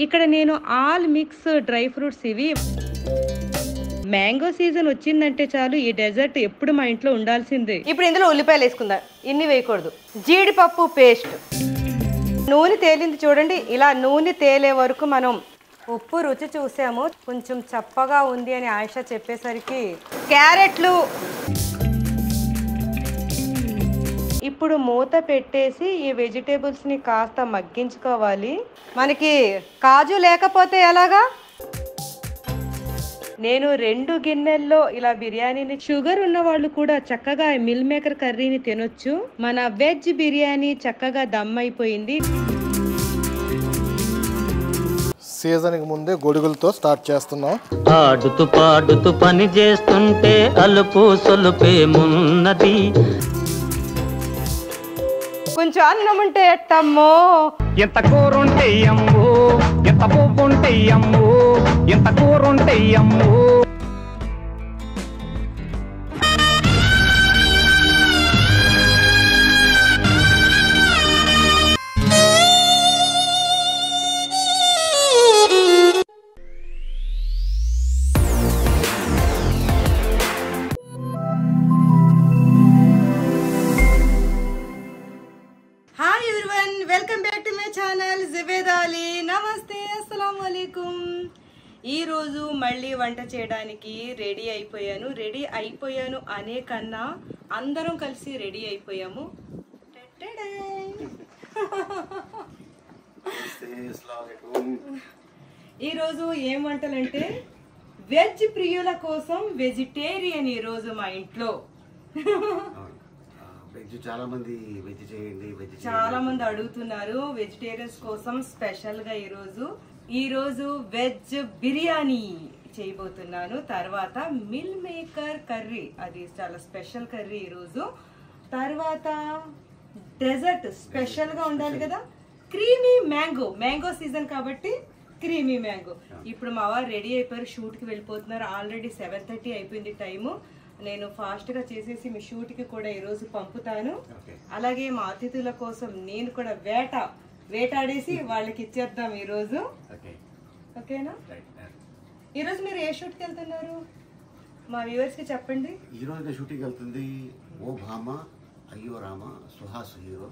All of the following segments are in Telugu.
ఇక్కడ నేను ఆల్ మిక్స్ డ్రై ఫ్రూట్స్ ఇవి మ్యాంగో సీజన్ వచ్చిందంటే చాలు ఈ డెజర్ట్ ఎప్పుడు మా ఇంట్లో ఉండాల్సిందే. ఇప్పుడు ఇందులో ఉల్లిపాయలు వేసుకుందాం, ఇన్ని వేయకూడదు. జీడిపప్పు పేస్ట్, నూనె తేలింది చూడండి. ఇలా నూనె తేలే వరకు మనం ఉప్పు రుచి చూసాము. కొంచెం చప్పగా ఉంది అని ఆయిషా చెప్పేసరికి క్యారెట్లు. ఇప్పుడు మూత పెట్టేసి ఈ వెజిటేబుల్స్ని కాస్త మగ్గించుకోవాలి. మనకి కాజు లేకపోతే ఎలాగా? నేను 2 గిన్నెల్లో ఇలా బిర్యానీని, షుగర్ ఉన్న వాళ్ళు కూడా చక్కగా మిల్ మేకర్ కర్రీని తినొచ్చు. మన వెజ్ బిర్యానీ చక్కగా దమ్ అయిపోయింది. సీజన్కి ముందే గొడుగులతో స్టార్ట్ చేస్తున్నాం. ఆడుతూ పాడుతూ పని చేస్తుంటే అలుపు సొలుపేమున్నది. కొంచెం అన్నం ఉంటే ఎట్టమ్మో, ఎంత కూరుంటే అమ్ము, ఎంత పువ్వుంటే అమ్ము, ఎంత కూరుంటే అమ్ము. Welcome back to my channel Zubeda Ali. నమస్తే, అస్సలాము అలైకుం. ఈరోజు మళ్ళీ వంట చేయడానికి రెడీ అయిపోయాను అనే కన్నా అందరం కలిసి రెడీ అయిపోయాము. ఈరోజు ఏం వంటలంటే వెజ్ ప్రియుల కోసం వెజిటేరియన్. ఈరోజు మా ఇంట్లో చాలా మంది అడుగుతున్నారు వెజిటేరియన్స్ కోసం స్పెషల్ గా ఈరోజు వెజ్ బిర్యానీ చేయబోతున్నాను. తర్వాత మిల్ మేకర్ కర్రీ, అది చాలా స్పెషల్ కర్రీ ఈరోజు. తర్వాత డెజర్ట్ స్పెషల్ గా ఉండాలి కదా, క్రీమీ మ్యాంగో సీజన్ కాబట్టి క్రీమీ మ్యాంగో. ఇప్పుడు మా వారు రెడీ అయిపోయారు, షూట్ కి వెళ్ళిపోతున్నారు. ఆల్రెడీ 7:30 అయిపోయింది టైము. నేను ఫాస్ట్ గా చేసేసి మీ షూట్ కి కూడా ఈరోజు పంపుతాను. అలాగే మా అతిథుల కోసం నేను కూడా వేటాడేసి వాళ్ళకి ఇచ్చేద్దాం ఈరోజు. ఓకేనా? ఈరోజు మీరు ఏ షూట్ కి వెళ్తున్నారు మా వ్యూవర్స్ కి చెప్పండి. ఈ రోజు షూటింగ్ వెళ్తుంది ఓ భామ అయ్యో రామ, సుహాస్ హీరో.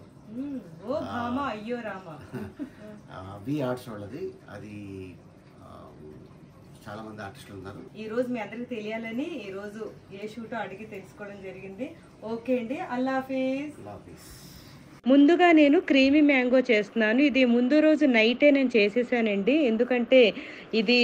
ఓ భామ అయ్యో రామ వి ఆర్ట్స్ వాళ్ళది. అది చాలా మంది ఆర్టిస్టులు ఉన్నారు. ఈ రోజు మీ అందరికి తెలియాలని ఈ రోజు ఏ షూటో అడిగి తెలుసుకోవడం జరిగింది. ఓకే అండి, అల్లా హాఫీజ్. ముందుగా నేను క్రీమీ మ్యాంగో చేస్తున్నాను. ఇది ముందు రోజు నైటే నేను చేసేసానండి, ఎందుకంటే ఇది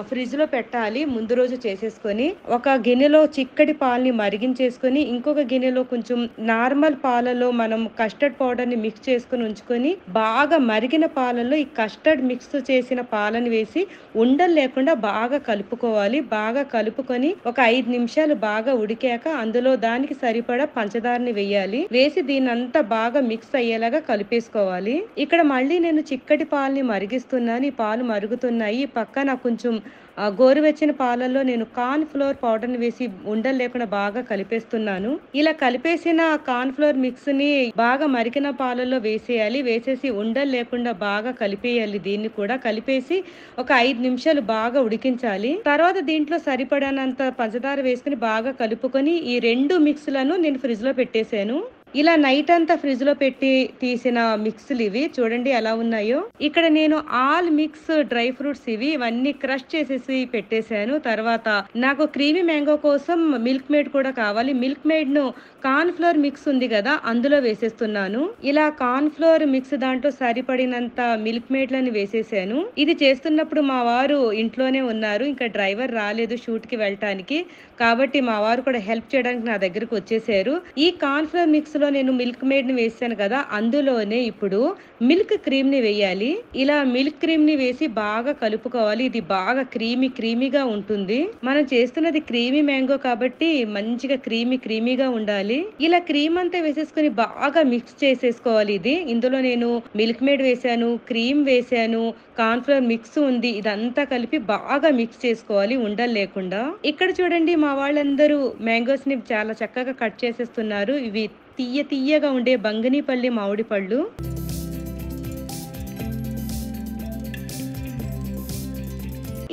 ఫ్రిడ్జ్లో పెట్టాలి. ముందు రోజు చేసేసుకొని ఒక గిన్నెలో చిక్కటి పాలని మరిగించేసుకొని ఇంకొక గిన్నెలో కొంచెం నార్మల్ పాలలో మనం కస్టర్డ్ పౌడర్ని మిక్స్ చేసుకొని ఉంచుకొని బాగా మరిగిన పాలలో ఈ కస్టర్డ్ మిక్స్ చేసిన పాలను వేసి ఉండలు లేకుండా బాగా కలుపుకోవాలి. బాగా కలుపుకొని ఒక 5 నిమిషాలు బాగా ఉడికాక అందులో దానికి సరిపడా పంచదారని వేయాలి. వేసి దీన్ని అంతా బాగా మిక్స్ అయ్యేలాగా కలిపేసుకోవాలి. ఇక్కడ మళ్ళీ నేను చిక్కటి పాలని మరిగిస్తున్నాను. ఈ పాలు మరుగుతున్నాయి. పక్కన కొంచెం గోరువెచ్చని పాలల్లో నేను కార్న్ ఫ్లోర్ పౌడర్ ని వేసి ఉండలు లేకుండా బాగా కలిపేస్తున్నాను. ఇలా కలిపేసిన కార్న్ ఫ్లోర్ మిక్స్ ని బాగా మరిగిన పాలల్లో వేసేయాలి. వేసేసి ఉండలు లేకుండా బాగా కలిపేయాలి. దీన్ని కూడా కలిపేసి ఒక 5 నిమిషాలు బాగా ఉడికించాలి. తర్వాత దీంట్లో సరిపడానంత పంచదార వేసుకుని బాగా కలుపుకొని ఈ 2 మిక్స్లను నేను ఫ్రిడ్జ్ లో పెట్టేశాను. ఇలా నైట్ అంతా ఫ్రిడ్జ్ లో పెట్టి తీసిన మిక్స్లు ఇవి చూడండి ఎలా ఉన్నాయో. ఇక్కడ నేను ఆల్ మిక్స్ డ్రై ఫ్రూట్స్ ఇవన్నీ క్రష్ చేసేసి పెట్టేశాను. తర్వాత నాకు క్రీమీ మ్యాంగో కోసం మిల్క్ మేడ్ కూడా కావాలి. మిల్క్ మేడ్ ను కార్న్ ఫ్లోర్ మిక్స్ ఉంది కదా అందులో వేసేస్తున్నాను. ఇలా కార్న్ ఫ్లోర్ మిక్స్ దాంట్లో సరిపడినంత మిల్క్ మేడ్లని వేసేసాను. ఇది చేస్తున్నప్పుడు మా వారు ఇంట్లోనే ఉన్నారు, ఇంకా డ్రైవర్ రాలేదు షూట్ కి వెళ్ళటానికి. కాబట్టి మా వారు కూడా హెల్ప్ చేయడానికి నా దగ్గరకు వచ్చేసారు. ఈ కార్న్ ఫ్లోర్ మిక్స్ లో నేను మిల్క్ మేడ్ ని వేసాను కదా, అందులోనే ఇప్పుడు మిల్క్ క్రీమ్ ని వేయాలి. ఇలా మిల్క్ క్రీమ్ ని వేసి బాగా కలుపుకోవాలి. ఇది బాగా క్రీమీగా ఉంటుంది. మనం చేస్తున్నది క్రీమీ మ్యాంగో కాబట్టి మంచిగా క్రీమీగా ఉండాలి. ఇలా క్రీమ్ అంతా వేసేసుకుని బాగా మిక్స్ చేసేసుకోవాలి. ఇందులో నేను మిల్క్ మేడ్ వేసాను, క్రీమ్ వేసాను, కార్న్ ఫ్లోర్ మిక్స్ ఉంది. ఇదంతా కలిపి బాగా మిక్స్ చేసుకోవాలి ఉండలు లేకుండా. ఇక్కడ చూడండి మా వాళ్ళందరూ మ్యాంగోస్ ని చాలా చక్కగా కట్ చేసేస్తున్నారు. ఇవి తీయగా ఉండే బంగినపల్లి మామిడి పళ్ళు.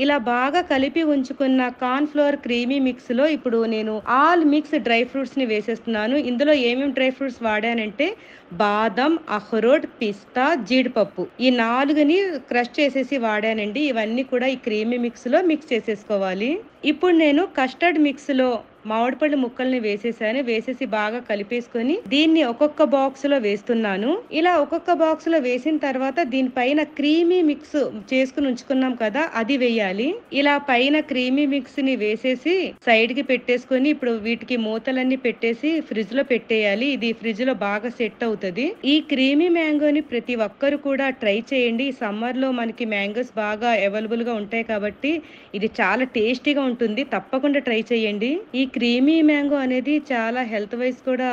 ఇలా బాగా కలిపి ఉంచుకున్న కార్న్ ఫ్లోర్ క్రీమీ మిక్స్ లో ఇప్పుడు నేను ఆల్ మిక్స్ డ్రై ఫ్రూట్స్ ని వేసేస్తున్నాను. ఇందులో ఏమేమి డ్రై ఫ్రూట్స్ వాడానంటే బాదం, అఖ్రోట్, పిస్తా, జీడిపప్పు ఈ 4ని క్రష్ చేసేసి వాడానండి. ఇవన్నీ కూడా ఈ క్రీమీ మిక్స్ లో మిక్స్ చేసేసుకోవాలి. ఇప్పుడు నేను కస్టర్డ్ మిక్స్ లో మామిడిపళ్ళు ముక్కల్ని వేసేసి బాగా కలిపేసుకొని దీన్ని ఒక్కొక్క బాక్స్ లో వేస్తున్నాను. ఇలా ఒక్కొక్క బాక్స్ లో వేసిన తర్వాత దీనిపైన క్రీమీ మిక్స్ చేసుకుని ఉంచుకున్నాం కదా, అది వేయాలి. ఇలా పైన క్రీమీ మిక్స్ ని వేసేసి సైడ్ కి పెట్టేసుకొని ఇప్పుడు వీటికి మూతలన్నీ పెట్టేసి ఫ్రిడ్జ్ లో పెట్టేయాలి. ఇది ఫ్రిడ్జ్ లో బాగా సెట్ అవుతుంది. ఈ క్రీమీ మ్యాంగోని ప్రతి ఒక్కరు కూడా ట్రై చేయండి. ఈ సమ్మర్ లో మనకి మ్యాంగోస్ బాగా అవైలబుల్ గా ఉంటాయి కాబట్టి ఇది చాలా టేస్టీగా ఉంటుంది. తప్పకుండా ట్రై చేయండి. ఈ క్రీమీ మ్యాంగో అనేది చాలా హెల్త్ వైజ్ కూడా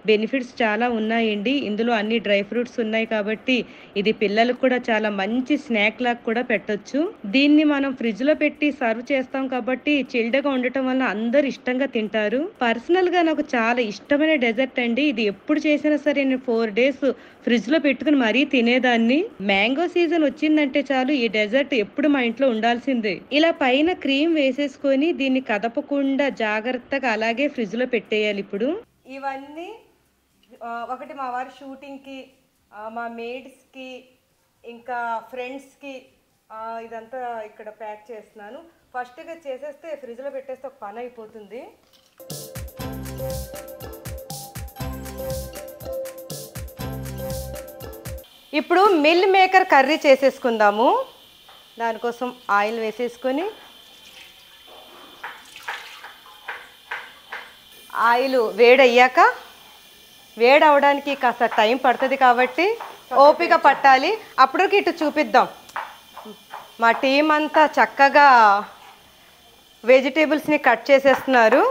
బెనిఫిట్స్ చాలా ఉన్నాయండి. ఇందులో అన్ని డ్రై ఫ్రూట్స్ ఉన్నాయి కాబట్టి ఇది పిల్లలకు కూడా చాలా మంచి స్నాక్ లాగా కూడా పెట్టొచ్చు. దీన్ని మనం ఫ్రిడ్జ్ లో పెట్టి సర్వ్ చేస్తాం కాబట్టి చిల్డ్గా ఉండటం వల్ల అందరు ఇష్టంగా తింటారు. పర్సనల్ గా నాకు చాలా ఇష్టమైన డెజర్ట్ అండి. ఇది ఎప్పుడు చేసినా సరే నేను 4 days ఫ్రిడ్జ్ లో పెట్టుకుని మరీ తినేదాన్ని. మ్యాంగో సీజన్ వచ్చిందంటే చాలు ఈ డెజర్ట్ ఎప్పుడు మా ఇంట్లో ఉండాల్సిందే. ఇలా పైన క్రీమ్ వేసేసుకొని దీన్ని కదపకుండా జాగ్రత్తగా అలాగే ఫ్రిడ్జ్ లో పెట్టేయాలి. ఇప్పుడు ఇవన్నీ ఒకటి మా వారి షూటింగ్కి, మా మేడ్స్కి, ఇంకా ఫ్రెండ్స్కి ఇదంతా ఇక్కడ ప్యాక్ చేస్తున్నాను. ఫస్ట్గా చేసేస్తే ఫ్రిడ్జ్లో పెట్టేస్తే ఒక పని అయిపోతుంది. ఇప్పుడు మిల్ మేకర్ కర్రీ చేసేసుకుందాము. దానికోసం ఆయిల్ వేసేసుకొని ఆయిల్ వేడయ్యాక వేడవడానికి కాస్త టైం పడుతుంది కాబట్టి ఓపిక పట్టాలి. అప్పటికి ఇటు చూపిద్దాం. మా టీం అంతా చక్కగా వెజిటేబుల్స్ని కట్ చేసేస్తున్నారు.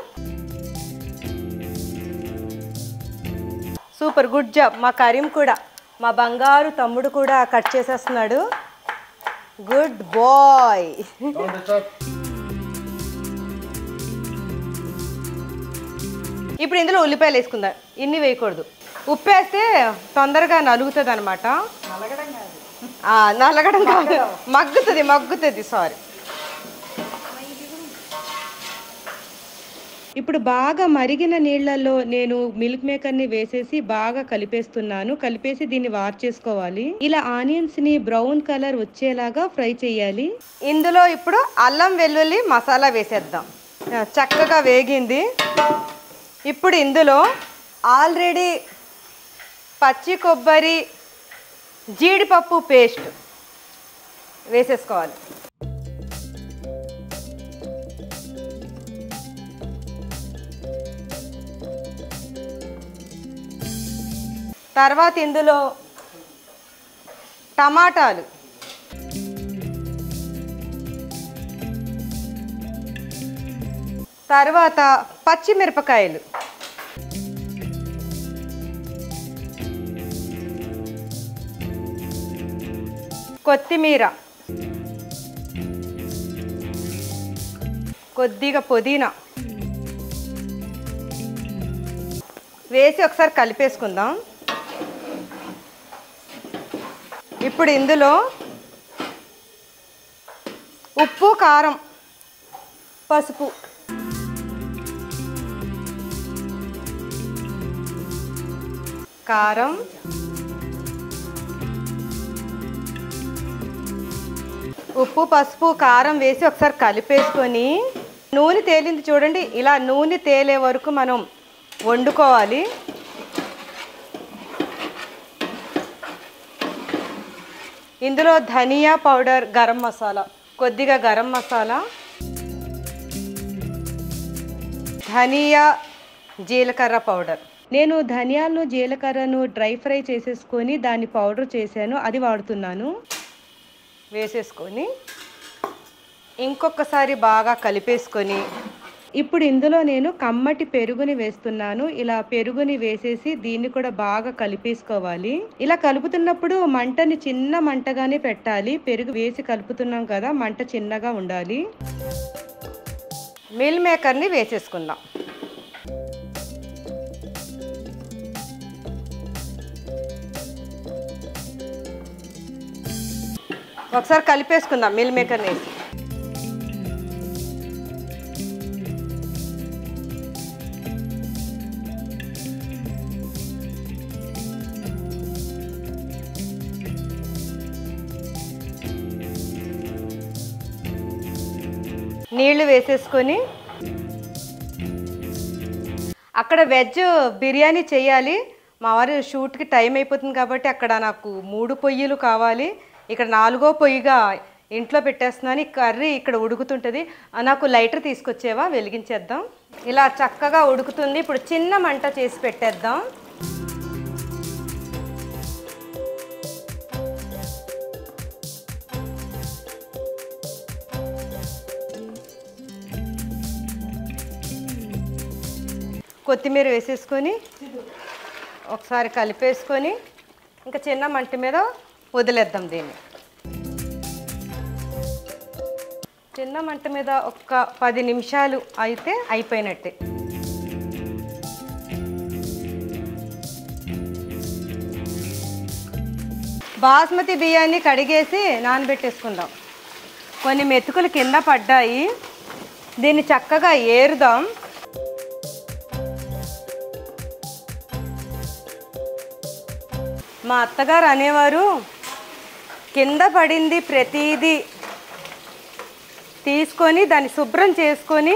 Super, good job. మా కరీం కూడా, మా బంగారు తమ్ముడు కూడా కట్ చేసేస్తున్నాడు. Good boy. ఇప్పుడు ఇందులో ఉల్లిపాయలు వేసుకుందాం. ఇన్ని వేయకూడదు. ఉప్పు వేస్తే తొందరగా నలుగుతుంది అనమాట. నలగడం కాదు, మగ్గుతుంది. సారీ. ఇప్పుడు బాగా మరిగిన నీళ్లలో నేను మిల్క్ మేకర్ ని వేసేసి బాగా కలిపేస్తున్నాను. కలిపేసి దీన్ని వార్చేసుకోవాలి. ఇలా ఆనియన్స్ ని బ్రౌన్ కలర్ వచ్చేలాగా ఫ్రై చేయాలి. ఇందులో ఇప్పుడు అల్లం వెల్లుల్లి మసాలా వేసేద్దాం. చక్కగా వేగింది. ఇప్పుడు ఇందులో ఆల్రెడీ పచ్చి కొబ్బరి, జీడిపప్పు పేస్ట్ వేసేసుకోవాలి. తర్వాత ఇందులో టమాటాలు, తర్వాత పచ్చిమిరపకాయలు, కొత్తిమీర, కొద్దిగా పుదీనా వేసి ఒకసారి కలిపేసుకుందాం. ఇప్పుడు ఇందులో ఉప్పు, కారం, పసుపు, కారం, ఉప్పు, పసుపు, కారం వేసి ఒకసారి కలిపేసుకొని నూనె తేలింది చూడండి. ఇలా నూనె తేలే వరకు మనం వండుకోవాలి. ఇందులో ధనియా పౌడర్, గరం మసాలా, కొద్దిగా గరం మసాలా, ధనియా జీలకర్ర పౌడర్. నేను ధనియాలను జీలకర్రను డ్రై ఫ్రై చేసేసుకొని దాన్ని పౌడర్ చేశాను, అది వాడుతున్నాను. వేసేసుకొని ఇంకొకసారి బాగా కలిపేసుకొని ఇప్పుడు ఇందులో నేను కమ్మటి పెరుగుని వేస్తున్నాను. ఇలా పెరుగుని వేసేసి దీన్ని కూడా బాగా కలిపేసుకోవాలి. ఇలా కలుపుతున్నప్పుడు మంటని చిన్న మంటగానే పెట్టాలి. పెరుగు వేసి కలుపుతున్నాం కదా, మంట చిన్నగా ఉండాలి. మిల్ మేకర్ని వేసేసుకుందాం. ఒకసారి కలిపేసుకుందాం మిల్ మేకర్ని వేసి. నీళ్లు వేసేసుకొని అక్కడ వెజ్ బిర్యానీ చేయాలి. మా వారు షూట్కి టైం అయిపోతుంది కాబట్టి అక్కడ నాకు 3 పొయ్యిలు కావాలి. ఇక్కడ 4వ పొయ్యిగా ఇంట్లో పెట్టేస్తున్నాను. కర్రీ ఇక్కడ ఉడుకుతుంటుంది. నాకు లైటర్ తీసుకొచ్చేవా, వెలిగించేద్దాం. ఇలా చక్కగా ఉడుకుతుంది. ఇప్పుడు చిన్న మంట చేసి పెట్టేద్దాం. కొత్తిమీర వేసేసుకొని ఒకసారి కలిపేసుకొని ఇంకా చిన్న మంట మీద వదిలేద్దాం. దీన్ని చిన్న మంట మీద ఒక 10 నిమిషాలు అయితే అయిపోయినట్టే. బాస్మతి బియ్యాన్ని కడిగేసి నానబెట్టేసుకుందాం. కొన్ని మెతుకులు కింద పడ్డాయి. దీన్ని చక్కగా ఏరుదాం. మా అత్తగారు అనేవారు, కింద పడింది ప్రతిదీ తీసుకొని దాన్ని శుభ్రం చేసుకొని,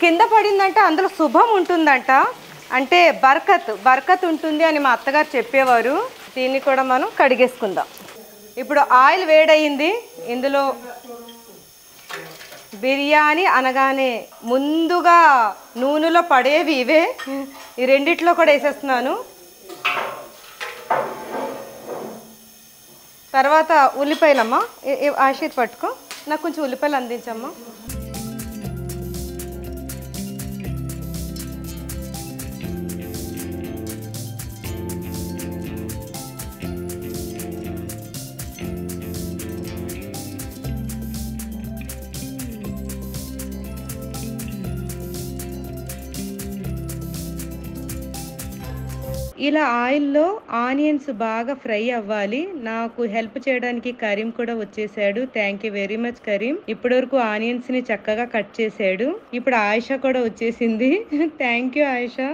కింద పడిందంటే అందులో శుభం ఉంటుందంట, అంటే బర్కత్ ఉంటుంది అని మా అత్తగారు చెప్పేవారు. దీన్ని కూడా మనం కడిగేసుకుందాం. ఇప్పుడు ఆయిల్ వేడయింది. ఇందులో బిర్యానీ అనగానే ముందుగా నూనెలో పడేవి ఇవే. ఈ రెండిట్లో కూడా వేసేస్తున్నాను. తర్వాత ఉల్లిపాయలమ్మా, ఆశీత్ పట్టుకో, నాకు కొంచెం ఉల్లిపాయలు అందించమ్మా. ఇలా ఆయిల్లో ఆనియన్స్ బాగా ఫ్రై అవ్వాలి. నాకు హెల్ప్ చేయడానికి కరీం కూడా వచ్చేసాడు. Thank you very much Karim. ఇప్పటి వరకు ఆనియన్స్ ని చక్కగా కట్ చేసాడు. ఇప్పుడు ఆయిషా కూడా వచ్చేసింది. Thank you Ayesha.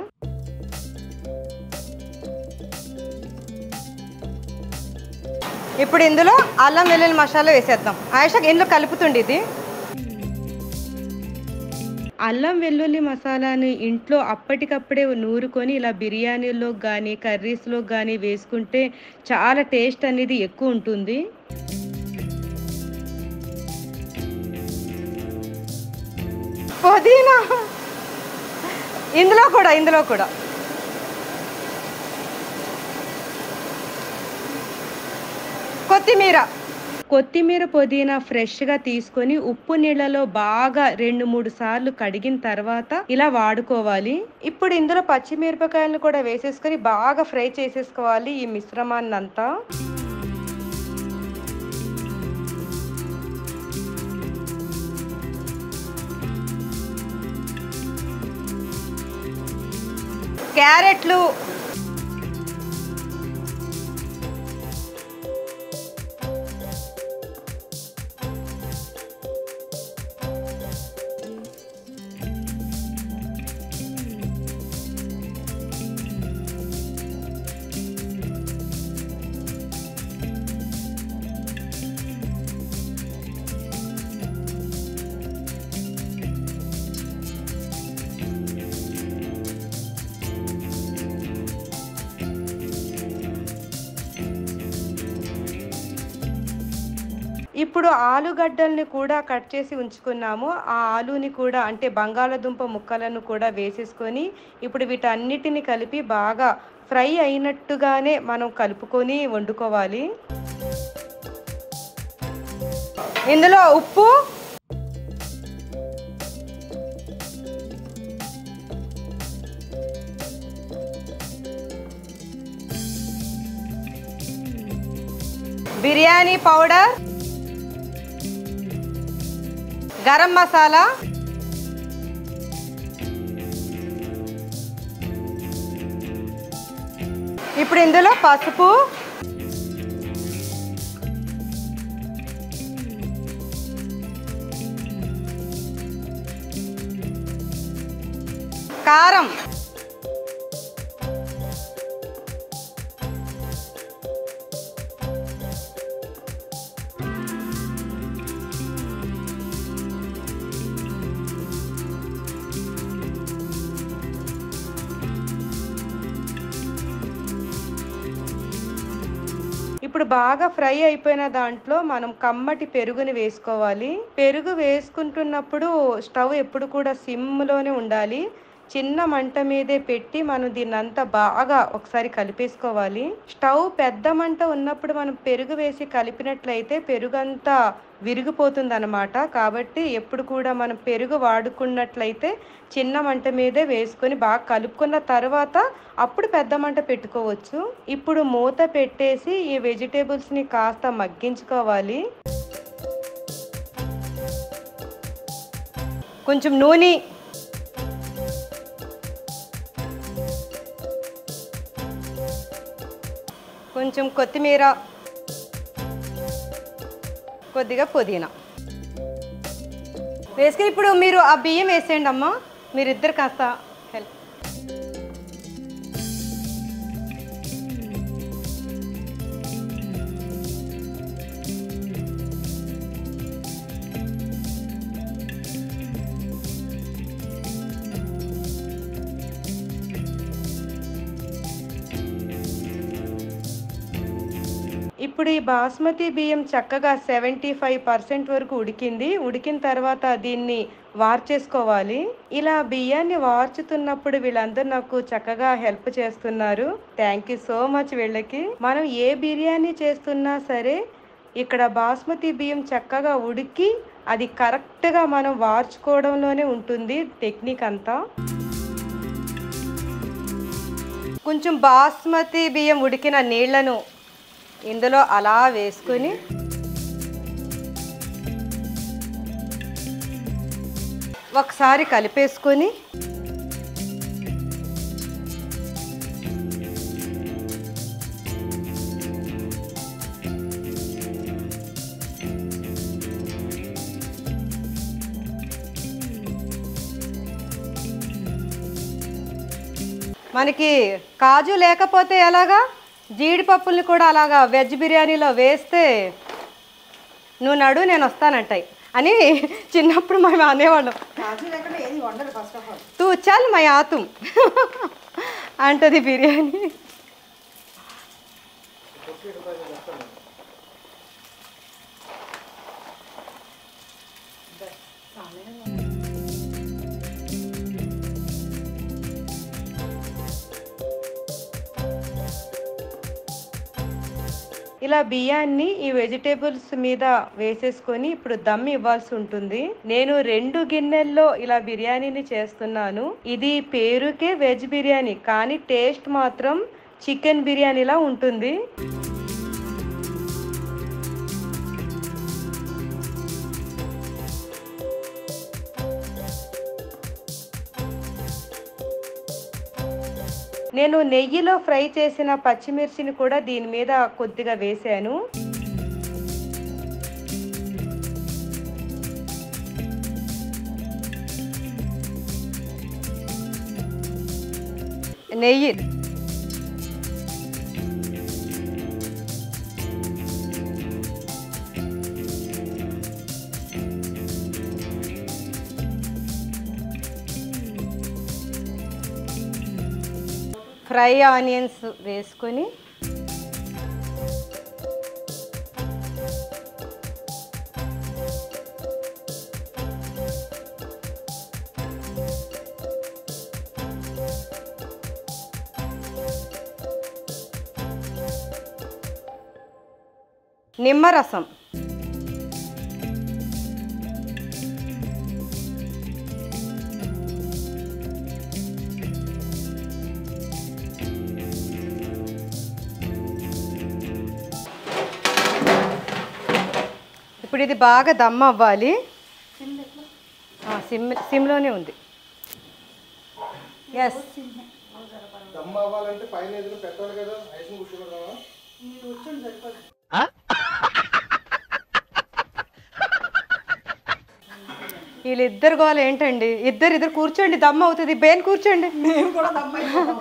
ఇప్పుడు ఇందులో అల్లం వెల్లుల్లి మసాలా వేసేద్దాం. ఆయిషా ఇందులో కలుపుతుండి. ఇది అల్లం వెల్లుల్లి మసాలాని ఇంట్లో అప్పటికప్పుడే నూరుకొని ఇలా బిర్యానీలో కానీ కర్రీస్లో కానీ వేసుకుంటే చాలా టేస్ట్ అనేది ఎక్కువ ఉంటుంది. పుదీనా ఇందులో కూడా కొత్తిమీర పుదీనా ఫ్రెష్గా తీసుకొని ఉప్పు నీళ్ళలో బాగా 2-3 సార్లు కడిగిన తర్వాత ఇలా వాడుకోవాలి. ఇప్పుడు ఇందులో పచ్చిమిరపకాయలను కూడా వేసేసుకొని బాగా ఫ్రై చేసేసుకోవాలి ఈ మిశ్రమాన్ని అంతా. క్యారెట్లు, ఇప్పుడు ఆలుగడ్డల్ని కూడా కట్ చేసి ఉంచుకున్నాము. ఆ ఆలుని కూడా అంటే బంగాళదుంప ముక్కలను కూడా వేసేసుకొని ఇప్పుడు వీటన్నిటిని కలిపి బాగా ఫ్రై అయినట్టుగానే మనం కలుపుకొని వండుకోవాలి. ఇందులో ఉప్పు, బిర్యానీ పౌడర్, గరం మసాలా, ఇప్పుడు ఇందులో పసుపు, కారం, ఇప్పుడు బాగా ఫ్రై అయిపోయిన దాంట్లో మనం కమ్మటి పెరుగుని వేసుకోవాలి. పెరుగు వేసుకుంటున్నప్పుడు స్టవ్ ఎప్పుడు కూడా సిమ్లోనే ఉండాలి. చిన్న మంట మీదే పెట్టి మనం దీన్ని అంతా బాగా ఒకసారి కలిపేసుకోవాలి. స్టవ్ పెద్ద మంట ఉన్నప్పుడు మనం పెరుగు వేసి కలిపినట్లయితే పెరుగు అంతా విరిగిపోతుంది అన్నమాట. కాబట్టి ఎప్పుడు కూడా మనం పెరుగు వాడుకున్నట్లయితే చిన్న మంట మీదే వేసుకొని బాగా కలుపుకున్న తర్వాత అప్పుడు పెద్ద మంట పెట్టుకోవచ్చు. ఇప్పుడు మూత పెట్టేసి ఈ వెజిటేబుల్స్ని కాస్త మగ్గించుకోవాలి. కొంచెం నూనె, కొంచెం కొత్తిమీర, కొద్దిగా పుదీనా వేసుకుని ఇప్పుడు మీరు ఆ బియ్యం వేసేయండి అమ్మా. మీరిద్దరు కాస్త హెల్ప్. ఇప్పుడు ఈ బాస్మతి బియ్యం చక్కగా 75% వరకు ఉడికింది. ఉడికిన తర్వాత దీన్ని వార్చేసుకోవాలి. ఇలా బియ్యాన్ని వార్చుతున్నప్పుడు వీళ్ళందరూ నాకు చక్కగా హెల్ప్ చేస్తున్నారు. థ్యాంక్ యూ సో మచ్ వీళ్ళకి. మనం ఏ బిర్యానీ చేస్తున్నా సరే ఇక్కడ బాస్మతి బియ్యం చక్కగా ఉడికి అది కరెక్ట్గా మనం వార్చుకోవడంలోనే ఉంటుంది టెక్నిక్ అంతా. కొంచెం బాస్మతి బియ్యం ఉడికిన నీళ్లను ఇందులో అలా వేసుకొని ఒకసారి కలిపేసుకొని మనకి కాజు లేకపోతే ఎలాగా, జీడిపప్పుల్ని కూడా అలాగా వెజ్ బిర్యానీలో వేస్తే నువ్వు నడు నేను వస్తానంటాయి అని చిన్నప్పుడు మేము అనేవాళ్ళం. తూ చాలు మా ఆతుం అంటది బిర్యానీ. ఇలా బియ్యాన్ని ఈ వెజిటేబుల్స్ మీద వేసేసుకొని ఇప్పుడు దమ్ ఇవ్వాల్సి ఉంటుంది. నేను 2 గిన్నెల్లో ఇలా బిర్యానీని చేస్తున్నాను. ఇది పేరుకే వెజ్ బిర్యానీ కానీ టేస్ట్ మాత్రం చికెన్ బిర్యానీలా ఉంటుంది. నేను నెయ్యిలో ఫ్రై చేసిన పచ్చిమిర్చిని కూడా దీని మీద కొద్దిగా వేసాను. నెయ్యి, ఫ్రై ఆనియన్స్ వేసుకొని నిమ్మరసం, ఇప్పుడు ఇది బాగా దమ్ అవ్వాలి. సిమ్లోనే ఉంది. ఎస్, దమ్ అవ్వాలంటే పైన ఎదురు పెట్టాలి కదా, ఐస్ కూర్చోబెడదామా? వీళ్ళిద్దరు గోలు ఏంటండి, ఇద్దరు కూర్చోండి దమ్ అవుతుంది. బేన్ కూర్చోండి. మేము కూడా దమ్ అయిపోతాం.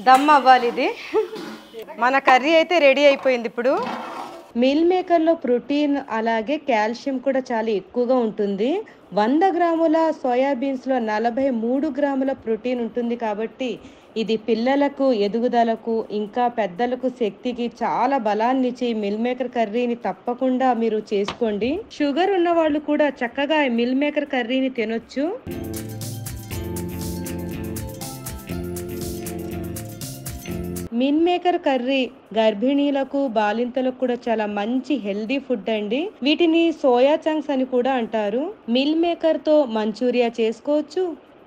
దమ్ అవ్వాలి ఇది. మన కర్రీ అయితే రెడీ అయిపోయింది. ఇప్పుడు మిల్ మేకర్లో ప్రోటీన్ అలాగే కాల్షియం కూడా చాలా ఎక్కువగా ఉంటుంది. 100 గ్రాముల సోయాబీన్స్లో 43 గ్రాముల ప్రోటీన్ ఉంటుంది కాబట్టి ఇది పిల్లలకు ఎదుగుదలకు ఇంకా పెద్దలకు శక్తికి చాలా బలాన్ని ఇచ్చి మిల్ మేకర్ కర్రీని తప్పకుండా మీరు చేసుకోండి. షుగర్ ఉన్న వాళ్ళు కూడా చక్కగా మిల్ మేకర్ కర్రీని తినొచ్చు. మిల్ మేకర్ కర్రీ గర్భిణీలకు బాలింతలకు కూడా చాలా మంచి హెల్దీ ఫుడ్ అండి. వీటిని సోయా చంక్స్ అని కూడా అంటారు. మిల్ మేకర్ తో మంచూరియా చేసుకోవచ్చు,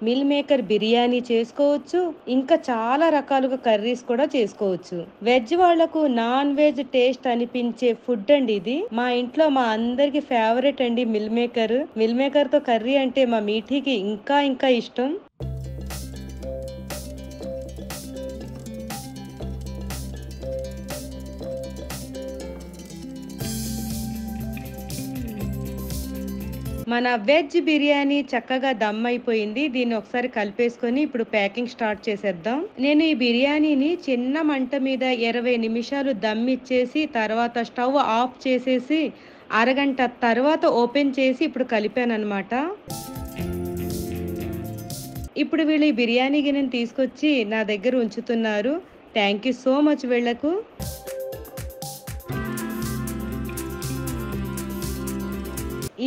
మిల్ మేకర్ బిర్యానీ చేసుకోవచ్చు, ఇంకా చాలా రకాలుగా కర్రీస్ కూడా చేసుకోవచ్చు. వెజ్ వాళ్లకు నాన్ వెజ్ టేస్ట్ అనిపించే ఫుడ్ అండి ఇది. మా ఇంట్లో మా అందరికి ఫేవరెట్ అండి మిల్ మేకర్. మిల్ మేకర్ తో కర్రీ అంటే మా మీఠీకి ఇంకా ఇంకా ఇష్టం. మన వెజ్ బిర్యానీ చక్కగా దమ్ అయిపోయింది. దీన్ని ఒకసారి కలిపేసుకొని ఇప్పుడు ప్యాకింగ్ స్టార్ట్ చేసేద్దాం. నేను ఈ బిర్యానీని చిన్న మంట మీద 20 నిమిషాలు దమ్ ఇచ్చేసి తర్వాత స్టవ్ ఆఫ్ చేసేసి అరగంట తర్వాత ఓపెన్ చేసి ఇప్పుడు కలిపాను అనమాట. ఇప్పుడు వీళ్ళు ఈ బిర్యానీ గిన్నెని తీసుకొచ్చి నా దగ్గర ఉంచుతున్నారు. థ్యాంక్ యూ సో మచ్ వీళ్లకు.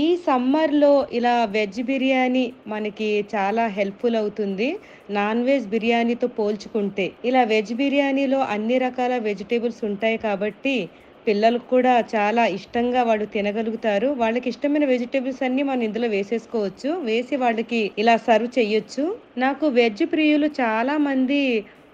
ఈ సమ్మర్లో ఇలా వెజ్ బిర్యానీ మనకి చాలా హెల్ప్ఫుల్ అవుతుంది నాన్ వెజ్ బిర్యానీతో పోల్చుకుంటే. ఇలా వెజ్ బిర్యానీలో అన్ని రకాల వెజిటేబుల్స్ ఉంటాయి కాబట్టి పిల్లలకు కూడా చాలా ఇష్టంగా వాళ్ళు తినగలుగుతారు. వాళ్ళకి ఇష్టమైన వెజిటేబుల్స్ అన్ని మనం ఇందులో వేసేసుకోవచ్చు, వేసి వాళ్ళకి ఇలా సర్వ్ చేయొచ్చు. నాకు వెజ్ ప్రియులు చాలా మంది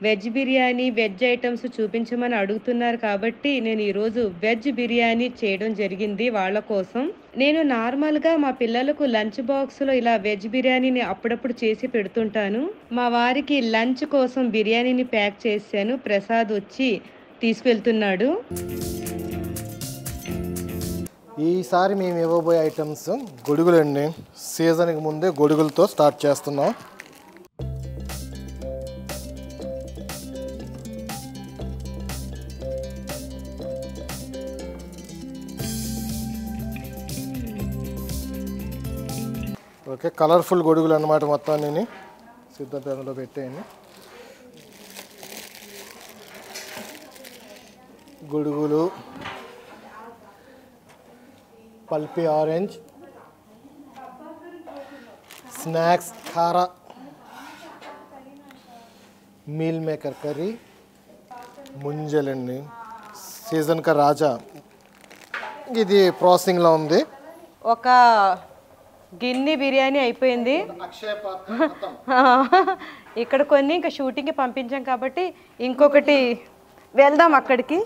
వెజ్ బిర్యానీ వెజ్ ఐటమ్స్ చూపించమని అడుగుతున్నారు కాబట్టి నేను ఈరోజు వెజ్ బిర్యానీ చేయడం జరిగింది వాళ్ళ కోసం. నేను నార్మల్గా మా పిల్లలకు లంచ్ బాక్స్లో ఇలా వెజ్ బిర్యానీని అప్పుడప్పుడు చేసి పెడుతుంటాను. మా వారికి లంచ్ కోసం బిర్యానీని ప్యాక్ చేశాను. ప్రసాద్ వచ్చి తీసుకెళ్తున్నాడు. ఈసారి మేము ఇవ్వబోయే ఐటమ్స్ గొడుగులండి. సీజన్కి ముందే గొడుగులతో స్టార్ట్ చేస్తున్నాం. ఓకే, కలర్ఫుల్ గొడుగులు అన్నమాట. మొత్తాన్ని సిద్ధంలో పెట్టేయండి. గొడుగులు, పల్పీ ఆరెంజ్, స్నాక్స్ ఖారా, మీల్ మేకర్ కర్రీ, ముంజలండి, సీజన్ కా రాజా. ఇది ప్రాసెసింగ్లో ఉంది. ఒక గిన్నె బిర్యానీ అయిపోయింది. ఇక్కడ కొన్ని ఇంకా షూటింగ్కి పంపించాం కాబట్టి ఇంకొకటి వెళ్దాం అక్కడికి.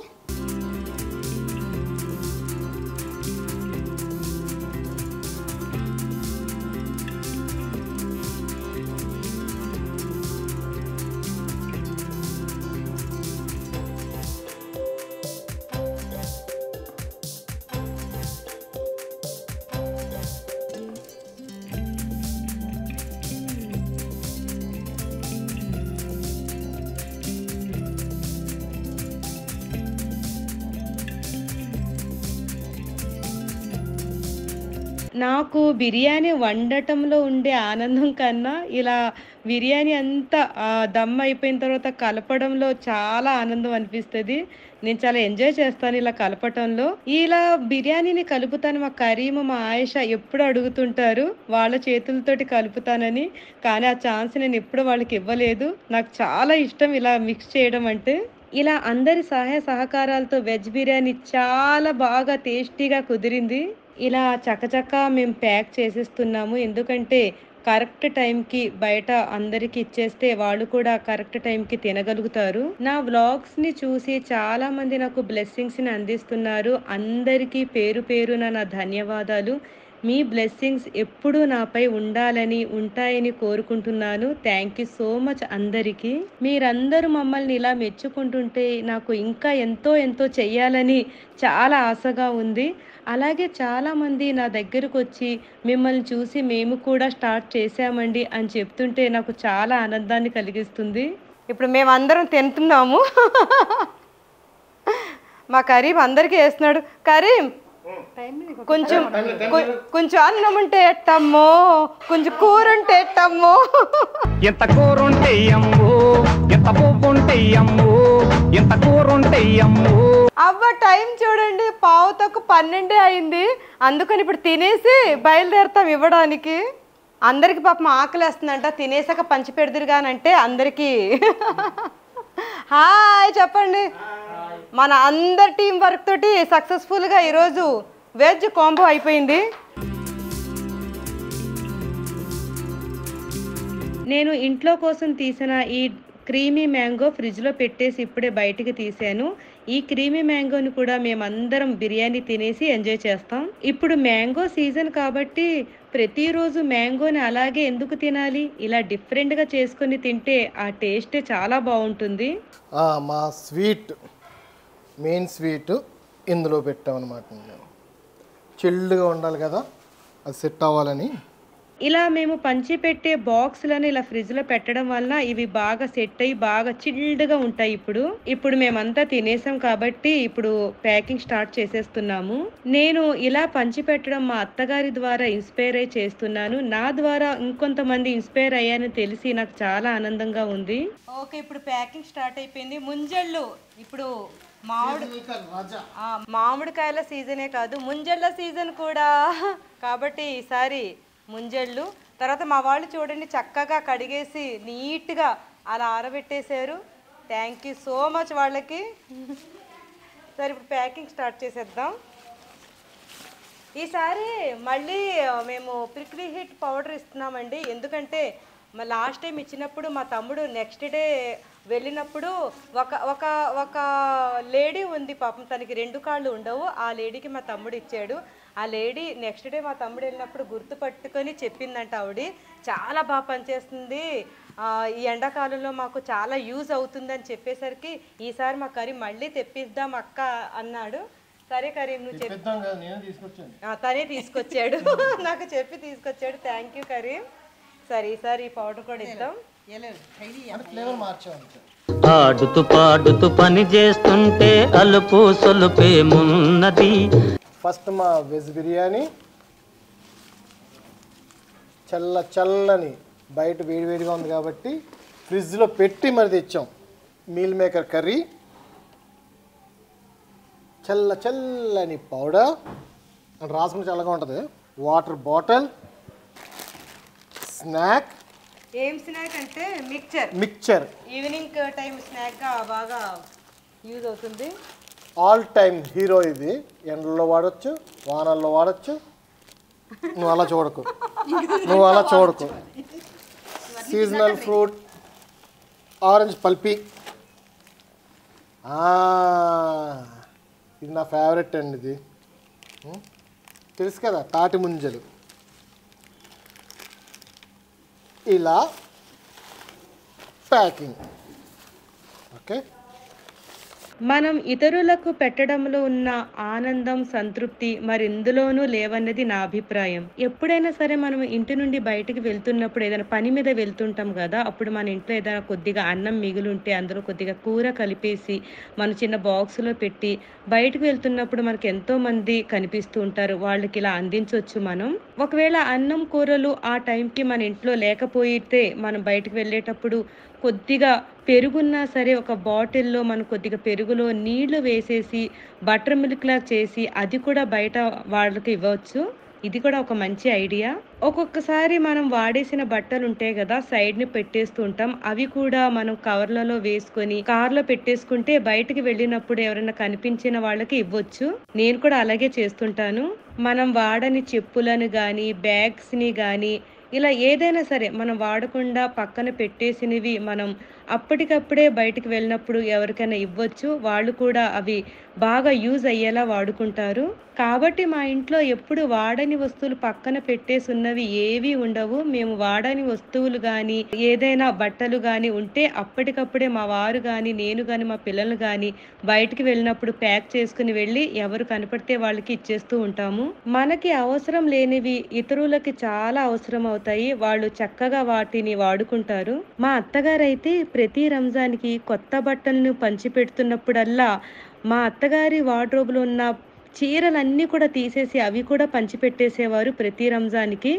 నాకు బిర్యానీ వండటంలో ఉండే ఆనందం కన్నా ఇలా బిర్యానీ అంతా దమ్ అయిపోయిన తర్వాత కలపడంలో చాలా ఆనందం అనిపిస్తుంది. నేను చాలా ఎంజాయ్ చేస్తాను ఇలా కలపటంలో. ఇలా బిర్యానీని కలుపుతాను. మా కరీము మా ఆయేషా ఎప్పుడు అడుగుతుంటారు వాళ్ళ చేతులతోటి కలుపుతానని, కానీ ఆ ఛాన్స్ నేను ఎప్పుడు వాళ్ళకి ఇవ్వలేదు. నాకు చాలా ఇష్టం ఇలా మిక్స్ చేయడం అంటే. ఇలా అందరి సహాయ సహకారాలతో వెజ్ బిర్యానీ చాలా బాగా టేస్టీగా కుదిరింది. ఇలా చకచక మేము ప్యాక్ చేసేస్తున్నాము, ఎందుకంటే కరెక్ట్ టైంకి బయట అందరికి ఇచ్చేస్తే వాళ్ళు కూడా కరెక్ట్ టైంకి తినగలుగుతారు. నా వ్లాగ్స్ని చూసి చాలా మంది నాకు బ్లెస్సింగ్స్ని అందిస్తున్నారు. అందరికీ పేరు పేరున నా ధన్యవాదాలు. మీ బ్లెస్సింగ్స్ ఎప్పుడూ నాపై ఉండాలని ఉంటాయని కోరుకుంటున్నాను. థ్యాంక్ యూ సో మచ్ అందరికీ. మీరందరూ మమ్మల్ని ఇలా మెచ్చుకుంటుంటే నాకు ఇంకా ఎంతో ఎంతో చెయ్యాలని చాలా ఆశగా ఉంది. అలాగే చాలామంది నా దగ్గరకు వచ్చి మిమ్మల్ని చూసి మేము కూడా స్టార్ట్ చేసామండి అని చెప్తుంటే నాకు చాలా ఆనందాన్ని కలిగిస్తుంది. ఇప్పుడు మేమందరం తింటున్నాము. మా కరీం అందరికీ వేస్తున్నాడు. కరీం కొంచెం కొంచెం అన్నం ఉంటే ఎట్టమ్మో, కొంచెం కూర ఉంటే ఎట్టమ్మో. ఎంత కూర ఉంటే అమ్ము, ఎంత పువ్వు ఉంటే అమ్ము, ఎంత కూర ఉంటే అమ్ము. అవ్వ టైం చూడండి, 11:12 అయింది. అందుకని ఇప్పుడు తినేసి బయలుదేరుతాం ఇవ్వడానికి. అందరికి పాపం ఆకలేస్తుందంట, తినేసాక పంచి పెడదురుగానంటే అందరికీ హాయ్ చెప్పండి. మన అందరి టీం వర్క్ తోటి సక్సెస్ఫుల్గా ఈరోజు వెజ్ కాంబో అయిపోయింది. నేను ఇంట్లో కోసం తీసిన ఈ క్రీమీ మ్యాంగో ఫ్రిడ్జ్లో పెట్టేసి ఇప్పుడే బయటికి తీసాను. ఈ క్రీమీ మ్యాంగోని కూడా మేమందరం బిర్యానీ తినేసి ఎంజాయ్ చేస్తాం. ఇప్పుడు మ్యాంగో సీజన్ కాబట్టి ప్రతిరోజు మ్యాంగోని అలాగే ఎందుకు తినాలి, ఇలా డిఫరెంట్గా చేసుకొని తింటే ఆ టేస్టే చాలా బాగుంటుంది. మా స్వీట్ మెయిన్ స్వీట్ ఇందులో పెట్టామన్నమాట. మేము చిల్డ్గా ఉండాలి కదా, అది సెట్ అవ్వాలని ఇలా మేము పంచి పెట్టే బాక్స్లను ఇలా ఫ్రిడ్జ్లో పెట్టడం వల్ల ఇవి బాగా సెట్ అయ్యి బాగా చిల్డ్గా ఉంటాయి. ఇప్పుడు మేమంతా తినేసాం కాబట్టి ఇప్పుడు ప్యాకింగ్ స్టార్ట్ చేసేస్తున్నాము. నేను ఇలా పంచి పెట్టడం మా అత్తగారి ద్వారా ఇన్స్పైర్ అయ్యి చేస్తున్నాను. నా ద్వారా ఇంకొంతమంది ఇన్స్పైర్ అయ్యారని తెలిసి నాకు చాలా ఆనందంగా ఉంది. ఓకే, ఇప్పుడు ప్యాకింగ్ స్టార్ట్ అయిపోయింది. ముంజళ్ళు ఇప్పుడు మామిడికాయల సీజనే కాదు, ముంజళ్ళ సీజన్ కూడా కాబట్టి ఈసారి ముంజళ్ళు. తర్వాత మా వాళ్ళు చూడండి చక్కగా కడిగేసి నీట్గా అలా ఆరబెట్టేశారు. థ్యాంక్ యూ సో మచ్ వాళ్ళకి. సరే ఇప్పుడు ప్యాకింగ్ స్టార్ట్ చేసేద్దాం. ఈసారి మళ్ళీ మేము ప్రిక్లీ హీట్ పౌడర్ ఇస్తున్నామండి. ఎందుకంటే లాస్ట్ టైం ఇచ్చినప్పుడు మా తమ్ముడు నెక్స్ట్ డే వెళ్ళినప్పుడు ఒక లేడీ ఉంది పాపం, తనకి 2 కాళ్ళు ఉండవు. ఆ లేడీకి మా తమ్ముడు ఇచ్చాడు. ఆ లేడీ నెక్స్ట్ డే మా తమ్ముడు వెళ్ళినప్పుడు గుర్తుపట్టుకొని చెప్పిందంట, ఆవిడ చాలా బాగా పనిచేస్తుంది, ఈ ఎండాకాలంలో మాకు చాలా యూజ్ అవుతుందని చెప్పేసరికి ఈసారి మా కరీం మళ్ళీ తెప్పిద్దాం అక్క అన్నాడు. సరే కరీం నువ్వు చెప్పి తనే తీసుకొచ్చాడు నాకు చెప్పి తీసుకొచ్చాడు. Thank you Karim. సరే ఈసారి ఈ పౌడర్ కూడా ఇద్దాం. ఆడుతూ పాడుతూ పని చేస్తుంటే అలుపు సొలుపేమున్నది. ఫస్ట్ మా వెజ్ బిర్యానీ చల్లని బయట వేడివేడిగా ఉంది కాబట్టి ఫ్రిడ్జ్లో పెట్టి మరి తెచ్చాం. మీల్ మేకర్ కర్రీ, చల్లని పౌడర్ అంటే రాసుకుంటే చల్లగా ఉంటుంది, వాటర్ బాటిల్, స్నాక్. ఏం స్నాక్ అంటే మిక్చర్ ఈవినింగ్ టైం స్నాక్గా బాగా యూజ్ అవుతుంది. ఆల్ టైమ్ హీరో ఇది. ఎండల్లో వాడచ్చు, వానల్లో వాడచ్చు. నువ్వు అలా చూడకు. సీజనల్ ఫ్రూట్ ఆరెంజ్ పల్పీ, ఇది నా ఫేవరెట్ అండి. ఇది తెలుసు కదా, తాటి ముంజలు. ఇలా ప్యాకింగ్. ఓకే, మనం ఇతరులకు పెట్టడంలో ఉన్న ఆనందం, సంతృప్తి మరెందులోనూ లేవన్నది నా అభిప్రాయం. ఎప్పుడైనా సరే మనం ఇంటి నుండి బయటికి వెళ్తున్నప్పుడు ఏదైనా పని మీద వెళ్తుంటాం కదా, అప్పుడు మన ఇంట్లో ఏదైనా కొద్దిగా అన్నం మిగిలి ఉంటే అందులో కొద్దిగా కూర కలిపేసి మన చిన్న బాక్స్లో పెట్టి బయటకు వెళ్తున్నప్పుడు మనకి ఎంతో మంది కనిపిస్తూ ఉంటారు, వాళ్ళకి ఇలా అందించవచ్చు మనం. ఒకవేళ అన్నం కూరలు ఆ టైంకి మన ఇంట్లో లేకపోతే మనం బయటకు వెళ్ళేటప్పుడు కొద్దిగా పెరుగున్నా సరే ఒక బాటిల్లో మనం కొద్దిగా పెరుగులో నీళ్లు వేసేసి బటర్ మిల్క్ లా చేసి అది కూడా బయట వాళ్ళకి ఇవ్వచ్చు. ఇది కూడా ఒక మంచి ఐడియా. ఒక్కొక్కసారి మనం వాడేసిన బట్టలు ఉంటాయి కదా, సైడ్ ని పెట్టేస్తూ ఉంటాం, అవి కూడా మనం కవర్లలో వేసుకొని కార్లో పెట్టేసుకుంటే బయటికి వెళ్ళినప్పుడు ఎవరైనా కనిపించిన వాళ్ళకి ఇవ్వచ్చు. నేను కూడా అలాగే చేస్తుంటాను. మనం వాడని చెప్పులను కానీ బ్యాగ్స్ని కానీ ఇలా ఏదైనా సరే మనం వాడకుండా పక్కన పెట్టేసినవి మనం అప్పటికప్పుడే బయటికి వెళ్ళినప్పుడు ఎవరికైనా ఇవ్వచ్చు. వాళ్ళు కూడా అవి బాగా యూజ్ అయ్యేలా వాడుకుంటారు. కాబట్టి మా ఇంట్లో ఎప్పుడు వాడని వస్తువులు పక్కన పెట్టేసి ఉన్నవి ఏవి ఉండవు. మేము వాడని వస్తువులు కానీ ఏదైనా బట్టలు కానీ ఉంటే అప్పటికప్పుడే మా వారు కానీ నేను కానీ మా పిల్లలు కానీ బయటికి వెళ్ళినప్పుడు ప్యాక్ చేసుకుని వెళ్ళి ఎవరు కనపడితే వాళ్ళకి ఇచ్చేస్తూ ఉంటాము. మనకి అవసరం లేనివి ఇతరులకి చాలా అవసరం అవుతాయి, వాళ్ళు చక్కగా వాటిని వాడుకుంటారు. మా అత్తగారు అయితే ప్రతి రంజాన్కి కొత్త బట్టలను పంచి పెడుతున్నప్పుడల్లా మా అత్తగారి వార్డ్రోబ్లో ఉన్న చీరలన్నీ కూడా తీసేసి అవి కూడా పంచిపెట్టేసేవారు ప్రతి రంజాన్కి.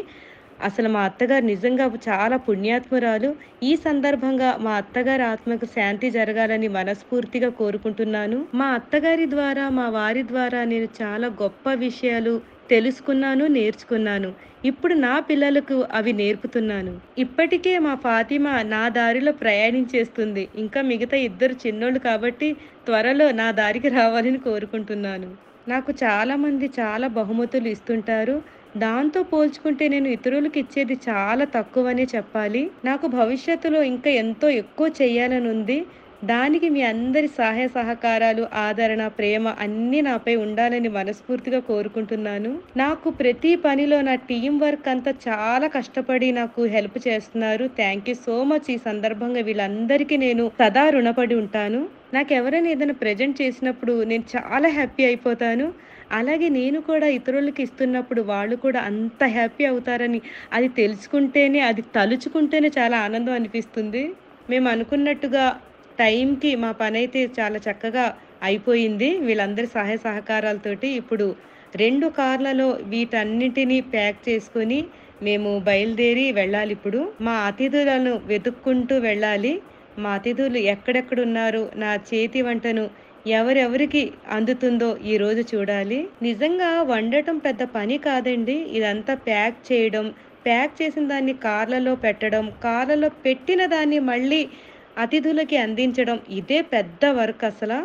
అసలు మా అత్తగారు నిజంగా చాలా పుణ్యాత్మురాలు. ఈ సందర్భంగా మా అత్తగారి ఆత్మకు శాంతి జరగాలని మనస్ఫూర్తిగా కోరుకుంటున్నాను. మా అత్తగారి ద్వారా, మా వారి ద్వారా నేను చాలా గొప్ప విషయాలు తెలుసుకున్నాను, నేర్చుకున్నాను. ఇప్పుడు నా పిల్లలకు అవి నేర్పుతున్నాను. ఇప్పటికే మా ఫాతిమా నా దారిలో ప్రయాణించేస్తుంది. ఇంకా మిగతా ఇద్దరు చిన్నోళ్ళు కాబట్టి త్వరలో నా దారికి రావాలని కోరుకుంటున్నాను. నాకు చాలామంది చాలా బహుమతులు ఇస్తుంటారు. దాంతో పోల్చుకుంటే నేను ఇతరులకు ఇచ్చేది చాలా తక్కువనే చెప్పాలి. నాకు భవిష్యత్తులో ఇంకా ఎంతో ఎక్కువ చేయాలని ఉంది. దానికి మీ అందరి సహాయ సహకారాలు, ఆదరణ, ప్రేమ అన్నీ నాపై ఉండాలని మనస్ఫూర్తిగా కోరుకుంటున్నాను. నాకు ప్రతి పనిలో నా టీం వర్క్ అంతా చాలా కష్టపడి నాకు హెల్ప్ చేస్తున్నారు. Thank you so much. ఈ సందర్భంగా వీళ్ళందరికీ నేను సదా రుణపడి ఉంటాను. నాకు ఎవరైనా ఏదైనా ప్రజెంట్ చేసినప్పుడు నేను చాలా హ్యాపీ అయిపోతాను. అలాగే నేను కూడా ఇతరులకు ఇస్తున్నప్పుడు వాళ్ళు కూడా అంత హ్యాపీ అవుతారని అది తెలుసుకుంటేనే, అది తలుచుకుంటేనే చాలా ఆనందం అనిపిస్తుంది. మేము అనుకున్నట్టుగా టైంకి మా పని అయితే చాలా చక్కగా అయిపోయింది వీళ్ళందరి సహాయ సహకారాలతోటి. ఇప్పుడు 2 కార్లలో వీటన్నిటినీ ప్యాక్ చేసుకొని మేము బయలుదేరి వెళ్ళాలి. ఇప్పుడు మా అతిథులను వెతుక్కుంటూ వెళ్ళాలి. మా అతిథులు ఎక్కడెక్కడున్నారు, నా చేతి వంటను ఎవరెవరికి అందుతుందో ఈరోజు చూడాలి. నిజంగా వండటం పెద్ద పని కాదండి. ఇదంతా ప్యాక్ చేయడం, ప్యాక్ చేసిన దాన్ని కార్లలో పెట్టడం, కార్లలో పెట్టిన దాన్ని మళ్ళీ అతిథులకి అందించడం, ఇదే పెద్ద వర్క్ అసలు.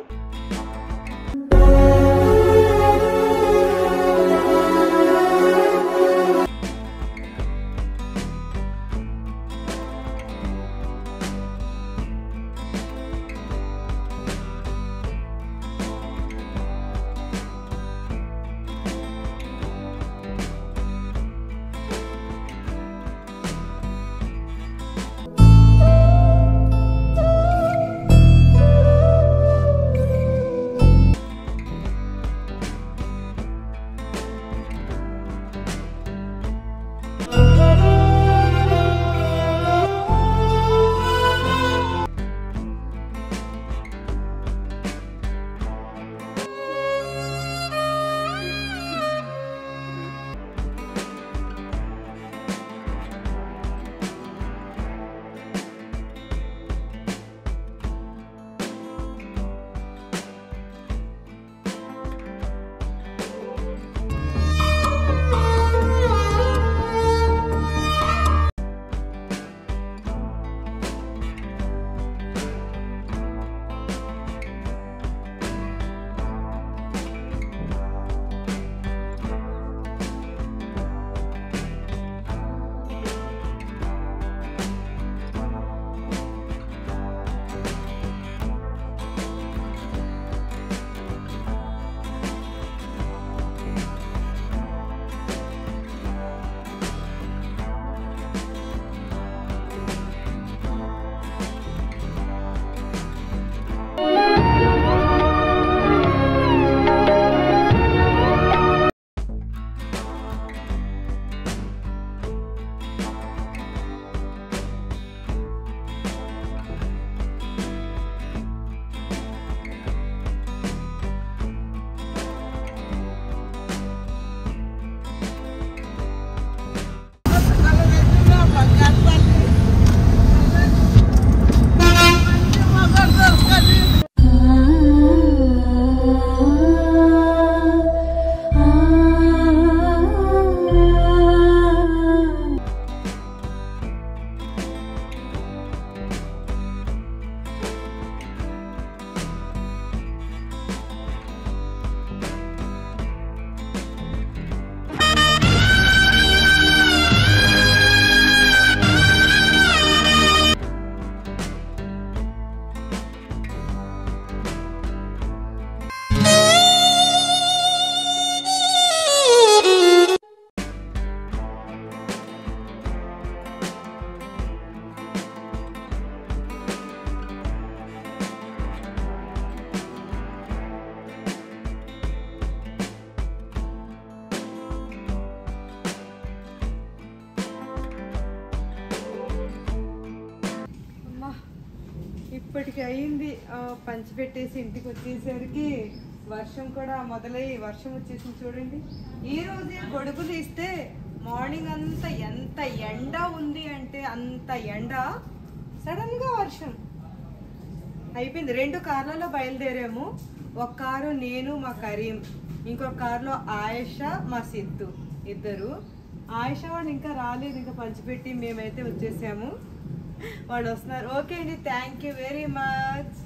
ఇప్పటికి అయింది పంచి పెట్టేసి ఇంటికి వచ్చేసరికి వర్షం కూడా మొదలై వర్షం వచ్చేసింది చూడండి. ఈ రోజే గొడుగులు ఇస్తే మార్నింగ్ అంతా ఎంత ఎండ ఉంది అంటే అంత ఎండ, సడన్గా వర్షం అయిపోయింది. 2 కార్లలో బయలుదేరాము. ఒక కారు నేను మా కరీం, ఇంకొక కారులో ఆయేషా మా సిద్ధు ఇద్దరు. ఆయేషా వాళ్ళు ఇంకా రాలేదు, ఇంకా పంచిపెట్టి మేమైతే వచ్చేసాము. వాళ్ళు వస్తున్నారు. ఓకే అండి, థ్యాంక్ యూ వెరీ మచ్.